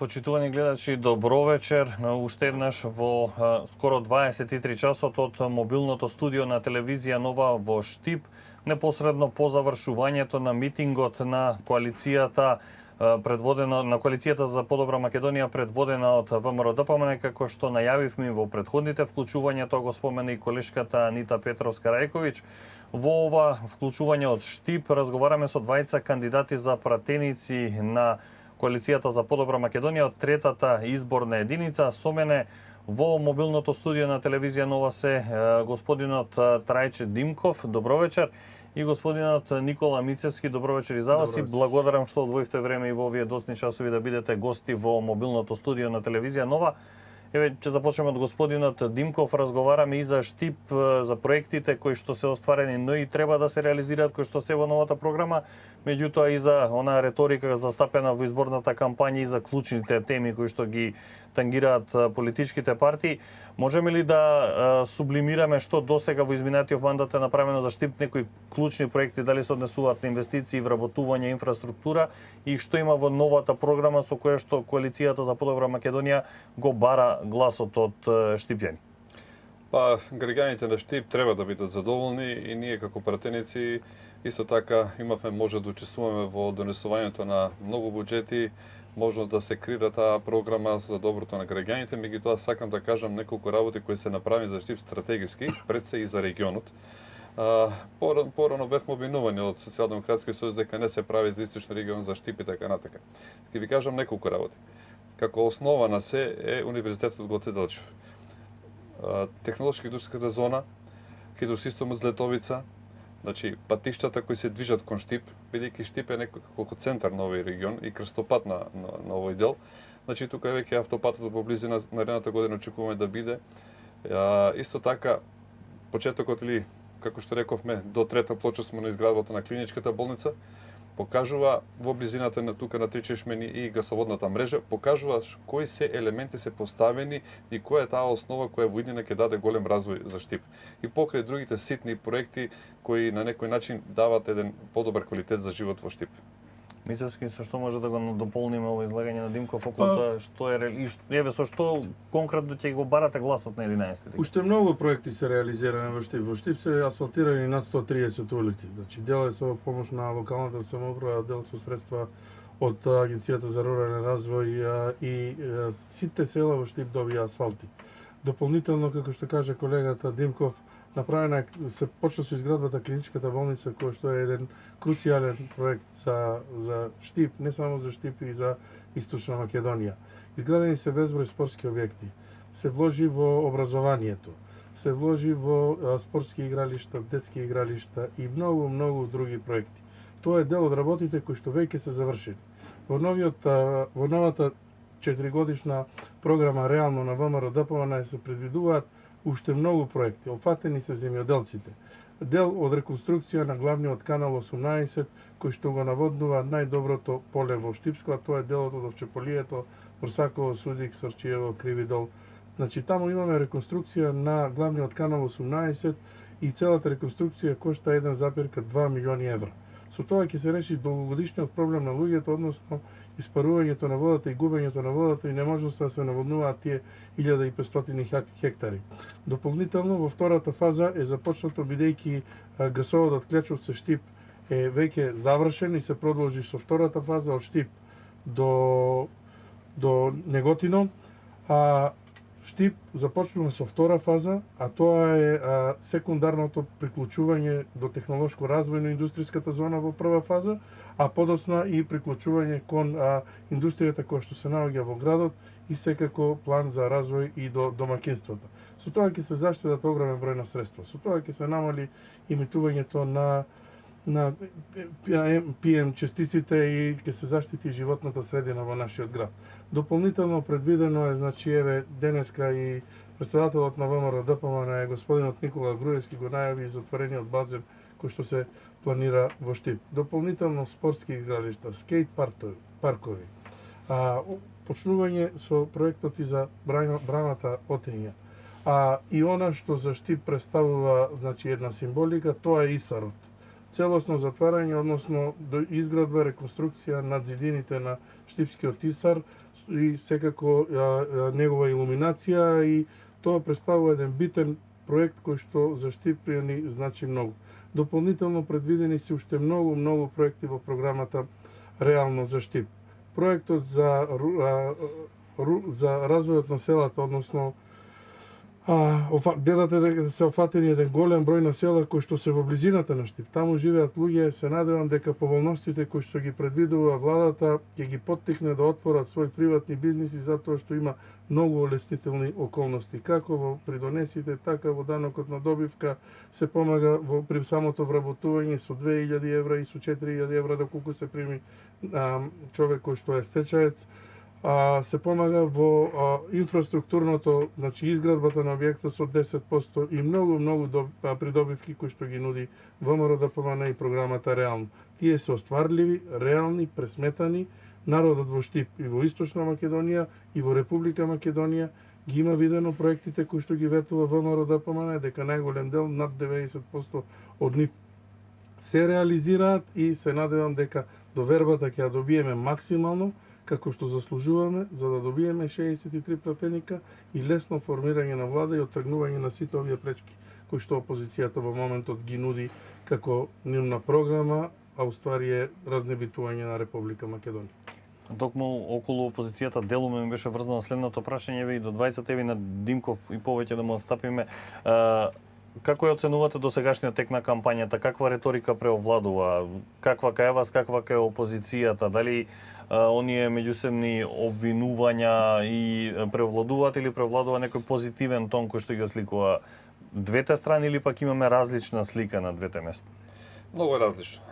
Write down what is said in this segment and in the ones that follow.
Почитувани гледачи, добро вечер. Уште еднаш во скоро 23 часот од мобилното студио на телевизија Нова во Штип, непосредно по завршувањето на митингот на коалицијата на коалицијата за подобра Македонија, предводена од ВМРО-ДПМН, како што најавивме во претходните вклучувања, тоа го спомена и колешката Анита Петровска-Рајковиќ. Во ова вклучување од Штип разговараме со двајца кандидати за пратеници на коалицијата за подобра Македонија од третата изборна единица. Со мене во мобилното студио на телевизија Нова се господинот Трајче Димков, добро вечер, и господинот Никола Мицевски, добро вечер и за вас, и благодарам што одвоивте време и во овие доцни часови да бидете гости во мобилното студио на телевизија Нова. Еве, ќе започнеме од господинот Димков. Разговараме и за Штип, за проектите кои што се остварени, но и треба да се реализираат, кои што се во новата програма, меѓутоа и за онаа реторика застапена во изборната кампања и за клучните теми кои што ги тангираат политичките партии. Можеме ли да сублимираме што досега во изминатиот мандат е направено за Штип, некои клучни проекти, дали се однесуваат на инвестиции, вработување, инфраструктура, и што има во новата програма со која што коалицијата за подобра Македонија го бара гласот од штипјани? Па, граѓаните на Штип треба да бидат задоволни и ние како пратеници исто така имавме може да учествуваме во донесувањето на многу буџети, можно да се крира таа програма за доброто на граѓаните, меѓутоа сакам да кажам неколку работи кои се направени за Штип стратегиски, пред се и за регионот. Порано бевме обвинувани од Социјалдемократски сојуз дека не се прави за Источен регион, за Штип и така натака. Ќе ви кажам неколку работи. Како основа на се е Универзитетот Гоце Делчев. Технолошка индустријската зона, хидросистемот Злетовица, значи патиштата кои се движат кон Штип, бидејќи Штип е некако центар на овој регион и крстопат на овој дел. Значи тука е веќе автопатот во близина, наредната година очекуваме да биде. Исто така почетокот, или како што рековме, до трета плоча сме на изградбата на клиничката болница, покажува во близината на тука на 3 чешмени и гасоводната мрежа, покажува кои се елементи се поставени и која е таа основа која во иднина ќе даде голем развој за Штип. И покрај другите ситни проекти кои на некој начин дават еден подобар квалитет за живот во Штип. Мицевски, со што може да го дополниме ово излагање на Димков околу тоа што е еве со што конкретно ќе го барате гласот на 11-ти? Уште многу проекти се реализирани во Штип. Во Штип се асфалтирани над 130 улици. Значи дел е со помош на локалната самоуправа, дел со средства од Агенцијата за рурален развој и сите села во Штип добија асфалти. Дополнително, како што каже колегата Димков, направена се почна со изградбата клиничката болница, која што е еден круцијален проект за Штип, не само за Штип и за Источна Македонија. Изградени се безброј спортски објекти, се вложи во образованието, се вложи во спортски игралишта, детски игралишта и многу други проекти. Тоа е дел од работите кои што веќе се завршени. Во новата 4-годишна програма реално на ВМРО-ДПМН се предвидуваат уште многу проекти. Опфатени се земјоделците. Дел од реконструкција на главниот канал 18, кој што го наводнува најдоброто поле во Штипско, а тоа е делот од Овчеполието, Морсаково, Судик, Сорчиево, Кривидол. Значи, таму имаме реконструкција на главниот канал 18 и целата реконструкција кошта 1,2 милиони евра. Со тоа ќе се реши долгогодишниот проблем на луѓето, односно испарувањето на водата и губењето на водата и неможноста да се наводнуваат тие 1500 хектари. Дополнително во втората фаза е започнато, бидејќи гасоводот Клечовце Штип е веќе завршен и се продолжи со втората фаза од Штип до Неготино, Штип започнува со втора фаза, а тоа е секундарното приклучување до технолошко развојно индустријската зона во прва фаза, а подоцна и приклучување кон индустријата која што се наоѓа во градот и секако план за развој и до домакинствата. Со тоа ќе се заштедат огромен број на средства. Со тоа ќе се намали имитувањето на PM частиците и ќе се заштити животната средина во нашиот град. Дополнително предвидено е, значи еве денеска и претседателот на ВМРО-ДПМН господинот Никола Груевски го најави затворениот базен кој што се планира во Штип. Дополнително спортски игралишта, скейт паркови. Почнување со проектот и за браната Отења. И она што за Штип представува, значи, една символика, тоа е Исарот. Целосно затварање, односно изградба, реконструкција на зидините на Штипскиот Исар, и секако негова илуминација, и тоа представува еден битен проект кој што за Штипјани значи многу. Дополнително предвидени се уште многу проекти во програмата Реално за Штип. Проектот за развојот на селата, односно гледате дека се офатени еден голем број на села кои што се во близината на Штип. Таму живеат луѓе, се надевам дека поволностите кои што ги предвидува владата ќе ги поттикне да отворат своји приватни бизниси, затоа што има многу олеснителни околности. Како во придонесите, така во данокот на добивка се помага при самото вработување со 2000 евра и со 4000 евра доколку се прими човек кој што е стечаец. Се помага во инфраструктурното, значи изградбата на објектот со 10% и многу придобивки кои што ги нуди ВМРО ДПМН и програмата Реално. Тие се остварливи, реални, пресметани. Народот во Штип и во Источна Македонија и во Република Македонија ги има видено проектите кои што ги ветува ВМРО ДПМН, дека најголем дел, над 90% од нив се реализираат, и се надевам дека довербата ќе ја добиеме максимално, како што заслужуваме, за да добиеме 63 пратеника и лесно формирање на влада и оттргнување на сите овие пречки кои што опозицијата во моментот ги нуди како нивна програма, а уствари е разнебитување на Република Македонија. Токму околу опозицијата делуме ми беше врзано следното прашање, и до двајцата ви на Димков и повеќе да му остапиме. Како ја оценувате досегашниот тек на кампањата? Каква реторика преовладува? Каква кај вас, каква кај опозицијата? Дали оние меѓусебни обвинувања и преовладуваат, или преовладува некој позитивен тон кој што ги осликува двете страни, или пак имаме различна слика на двете места? Многу е различно.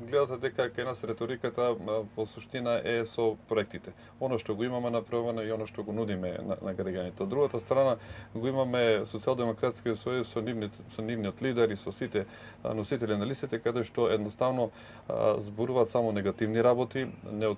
Гледате дека кај нас реториката во суштина е со проектите. Оно што го имаме направено и оно што го нудиме на граѓаните. Од другата страна го имаме Социјалдемократскиот сојуз со нивниот лидер и со сите носители на листите, каде што едноставно зборуваат само негативни работи, не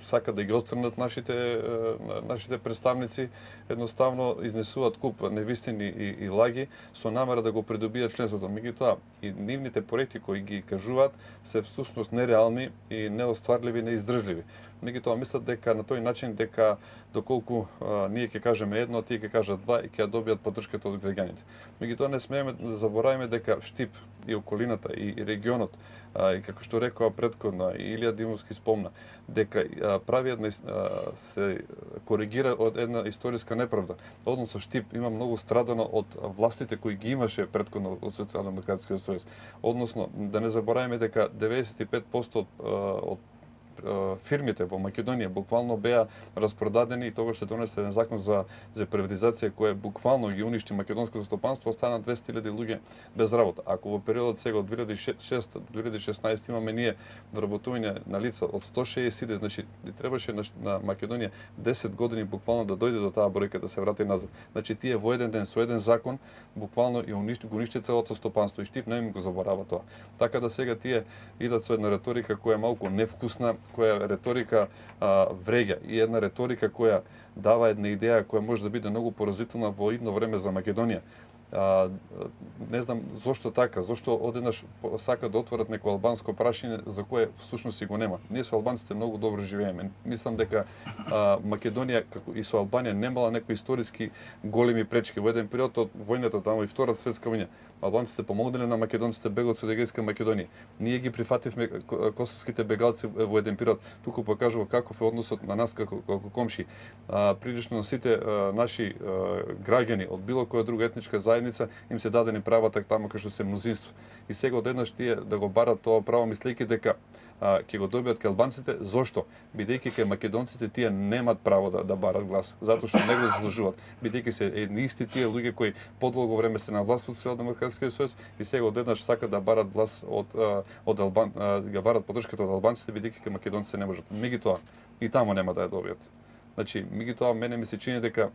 сакат да ги отстрнат нашите представници, едноставно изнесуваат куп невистини и лаги со намера да го придобијат членството. Меѓутоа и нивните проекти кои ги кажуваат се всушност нереални и неостварливи, неиздржливи. Меѓутоа мислат дека на тој начин дека доколку ние ќе кажеме едно, тие ќе кажат два и ќе добијат поддршката од граѓаните. Меѓутоа не смееме да забораваме дека Штип и околината и регионот, и како што рекоа претходно и Илија Димовски спомна, дека се коригира од една историска неправда. Односно Штип има многу страдано од властите кои ги имаше претходно од Социјалдемократскиот сојуз. Односно да не забораваме дека 95% од фирмите во Македонија буквално беа распродадени, и тогаш се донесе еден закон за приватизација која буквално ги уништи македонското стопанство, остана 200.000 луѓе без работа. Ако во периодот сега од 2006-2016 имаме ние вработување на лица од 160, значи требаше на Македонија 10 години буквално да дојде до таа бројка да се врати назад. Значи тие во еден ден со еден закон буквално го уништи целото стопанство, и Штип не им го заборава тоа. Така да сега тие идат со една реторика која е малку невкусна, која реторика вреѓа, и една реторика која дава една идеја која може да биде многу поразителна во идно време за Македонија. Не знам зошто така, зошто одеднаш сака да отворат некој албанско прашање за кое всушност и го нема. Ние со албанците многу добро живееме. Мислам дека Македонија како и со Албанија немала некои историски големи пречки во еден период од војната таму и Втората светска војна. Албанците помогнале на македонците бегот со Егејска Македонија. Ние ги прифативме косовските бегалци во еден период. Туку покажува каков е односот на нас како комши. Прилично на сите наши граѓани од било која друга етничка заедница им се дадени правата таму кај што се мнозинство. И сега одеднаш тие да го барат тоа право мислејќи дека ќе го добијат кај албанците. Зошто? Бидејќи кај македонците тие немаат право да барат глас, затоа што не го заслужуваат. Бидејќи се едни исти тие луѓе кои подолго време се на власт во Социјалдемократскиот сојуз и сега одеднаш сакаат да барат глас од барат поддршката од албанците, бидејќи кај македонците не можат. Меѓутоа и таму нема да ја добијат. Значи, меѓутоа мене ми се чини дека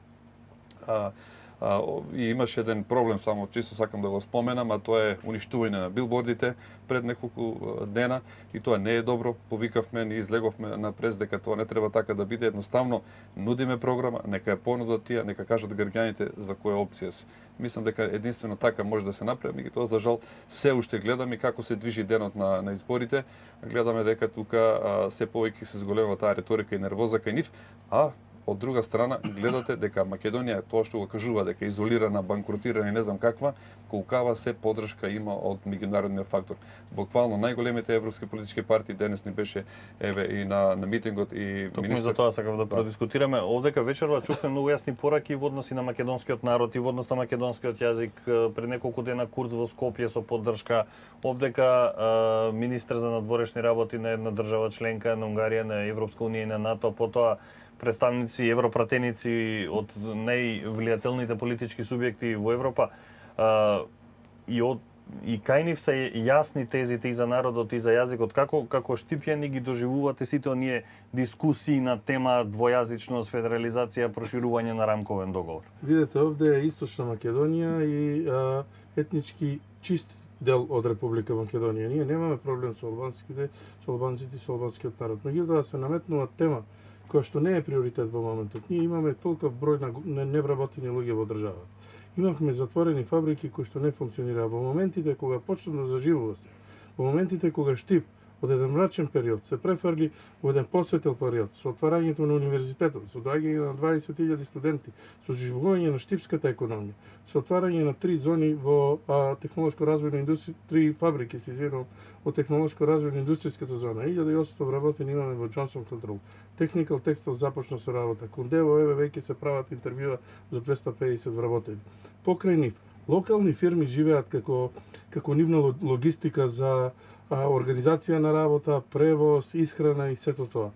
И имаше еден проблем, само чисто сакам да го споменам, а тоа е уништување на билбордите пред неколку дена и тоа не е добро. Повикавме, ни излеговме на прес дека тоа не треба така да биде. Едноставно нудиме програма, нека ја понудат тие, нека кажат граѓаните за која опција се. Мислам дека единствено така може да се направи, меѓутоа за жал се уште гледаме како се движи денот на изборите. Гледаме дека тука се повеќе се зголемува таа реторика и нервоза кај нив, а од друга страна гледате дека Македонија тоа што го кажува дека изолирана, банкротирана и не знам каква, колкава се поддршка има од меѓународниот фактор. Буквално најголемите европски политички партии денес ни беше и на митингот и Токму за тоа сакав да продискутираме. Овдека вечерва чухме многу јасни пораки во односи на македонскиот народ и во однос на македонскиот јазик. Пред неколку дена курс во Скопје со поддршка. Овдека министер за надворешни работи на една држава членка на Унгарија, на Европска унија и на НАТО, потоа представници, европратеници од највлијателните политички субјекти во Европа, и кај нив се јасни тезите и за народот и за јазикот. Како штипјани ги доживувате сите оние дискусии на тема двојазичност, федерализација, проширување на рамковен договор? Видете, овде е Источна Македонија и етнички чист дел од Република Македонија. Ние немаме проблем со албанците и со албанскиот народ. Меѓутоа се наметнува тема која што не е приоритет во моментот. Ние имаме толков број на невработени луѓе во државата. Имавме затворени фабрики кои што не функционираа. Во моментите кога почна да заживува се, во моментите кога Штип од еден мрачен период се префрли во еден посветел период, со отварањето на универзитетот, со доаѓање на 20.000 студенти, со оживување на штипската економија, со отварање на 3 зони во технолошко развојна индустрија, 3 фабрики се извинувам, во технолошко развојна индустријската зона. 1800 вработени имаме во Johnson Control. Technical Textile започна со работа. Кондево еве веќе се прават интервјуа за 250 вработени. Покрај нив, локални фирми живеат како нивна логистика за организација на работа, превоз, исхрана и сето тоа.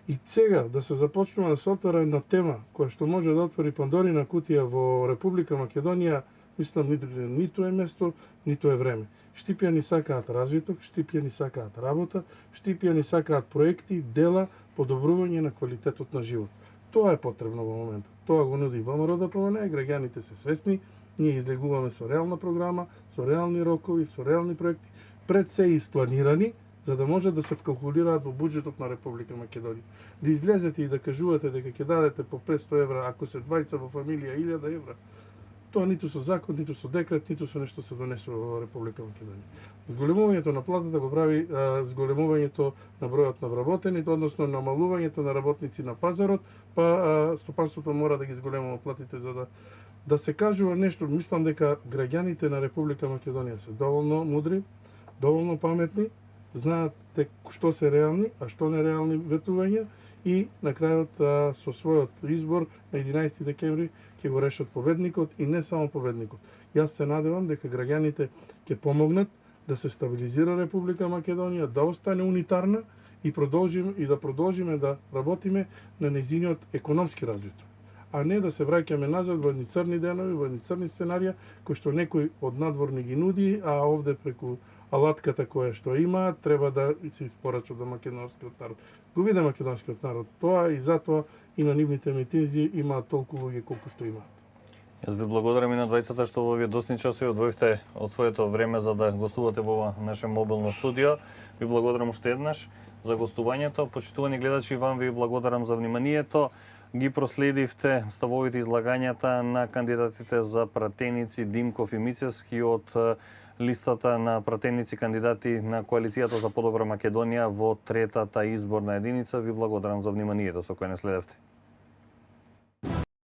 И сега да се започнува да се отвара една тема која што може да отвори Пандорина кутија во Република Македонија, мислам ниту е место, ниту е време. Штипјани сакаат развиток, штипјани сакаат работа, штипјани сакаат проекти, дела, подобрување на квалитетот на живот. Тоа е потребно во моментот. Тоа го нуди ВМРО ДПМН, граѓаните се свесни, ние излегуваме со реална програма, со реални рокови, со реални проекти, пред се испланирани, за да може да се вкалкулираат во буџетот на Република Македонија. Да излезете и да кажувате дека ќе дадете по 500 евра, ако се двајца во фамилија 1000 евра, тоа ниту со закон, ниту со декрет, ниту со нешто се донесува во Република Македонија. Зголемувањето на платата го прави зголемувањето на бројот на вработените, односно намалувањето на работници на пазарот, па стопанството мора да ги зголемува платите за да се кажува нешто. Мислам дека граѓаните на Република Македонија се доволно мудри, доволно паметни, знаат што се реални, а што нереални ветувања и на крајот со својот избор на 11 декември ќе го решат победникот и не само победникот. Јас се надевам дека граѓаните ќе помогнат да се стабилизира Република Македонија, да остане унитарна и да продолжиме да работиме на нејзиниот економски развиток, а не да се враќаме назад во едни црни денови, во едни црни сценарија кои што некој од надворни ги нуди, а овде преку алатката која што има треба да се испорача до македонскиот народ. Го виде македонскиот народ тоа и затоа и на нивните митинзи има толку луѓе колку што има. Јас ви благодарам и на двајцата што во овие досни часови одвоивте од своето време за да гостувате во ова наше мобилно студио. Ви благодарам уште еднаш за гостувањето. Почитувани гледачи, вам ви благодарам за вниманието. Ги проследивте ставовите излагањата на кандидатите за пратеници Димков и Мицевски од листата на пратеници кандидати на Коалицијата за подобра Македонија во третата изборна единица. Ви благодарам за вниманието со кое не следевте.